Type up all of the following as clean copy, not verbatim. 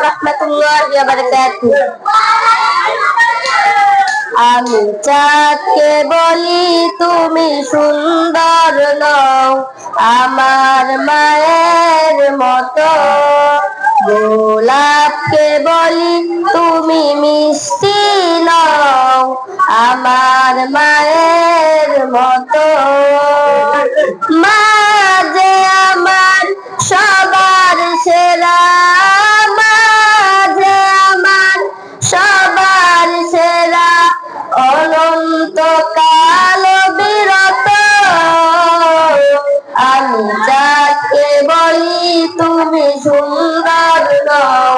রাহমাতুল্লাহি ওয়া বারাকাতুহু। আমি চাঁদকে বলি তুমি সুন্দর নও, আমার মায়ের মতো। গোলাপকে বলি তুমি মিষ্টি নও, আমার মায়ের মতো। মা যে আমার সবার সেরা, মা যে আমার সবার সেরা, অনন্তকাল বিরত। আমি যাকে বলি তুমি সুন্দর নও,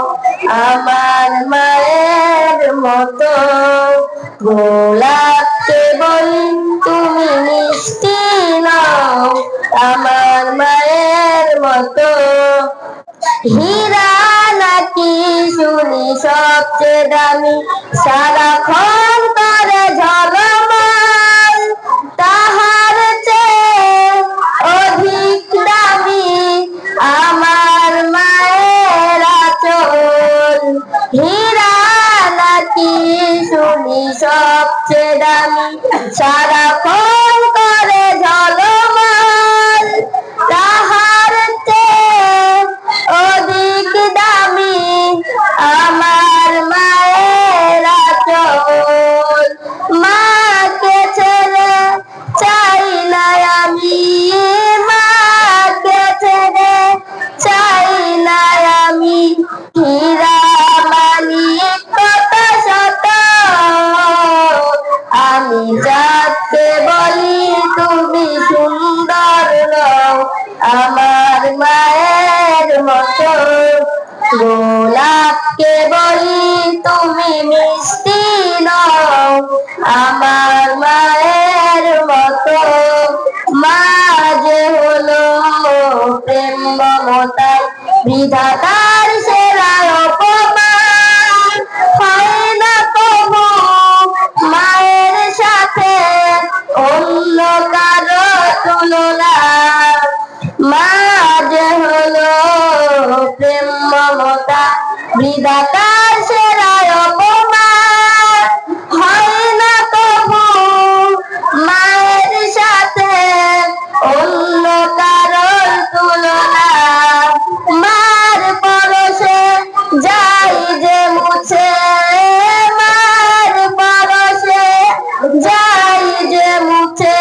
আমার মায়ের মতো। গোলাপকে বলি তুমি মিষ্টি নও, আমার মায়ের মতো। হীরা নাকি শুনি সবচেয়ে দামি, সারাক্ষণ করে ঝলমল, তাহার চেয়ে অধিক দামি আমার মায়ের আঁচল। হীরা নাকি শুনি সবচেয়ে দামি, সারাক্ষণ করে ঝলমল, তাহার চেয়ে অধিক দামি আমার মায়ের আঁচল। মাকে ছেড়ে চাই না আমি, মাকে ছেড়ে চাই না আমি, হীরা মানিক কত শত। আমি যাকে বলি তুমি সুন্দর নও, আমার মায়ের মতো। গোলাপকে বলি তুমি মিষ্টি নও, আমার মায়ের মতো। মা যে হলো প্রেম মমতায় বিধাতার সেরা অপমান, হয় না তবু মায়ের সাথে অন্য কারো তুলনা। মা যে হলো প্রেম মমতা বিধাতার সেরা অপমান, হয় না তবু মায়ের সাথে অন্য কারোর তুলনা। মার পরশে যাই যে মুছে, মার পরশে যাই যে মুছে,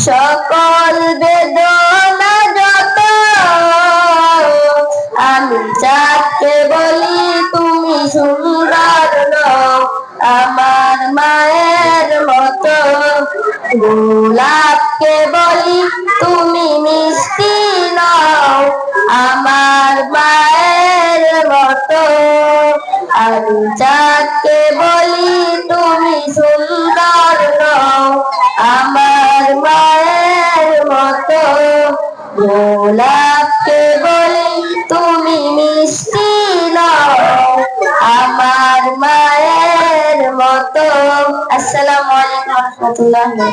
সকল বেদনা যত। আমি যাকে বলি তুমি সুন্দর নও, আমার মায়ের মতো। গোলাপকে বলি তুমি মিষ্টি নও, আমার মায়ের মতো। আমি যাকে বলি তুমি সুন্দর নও, আমার মায়ের মতো। গোলাপকে বলি তুমি মিষ্টি নও, আমার মায়ের মতো। আসসালামু আলাইকুম ওয়া রাহমাতুল্লাহি।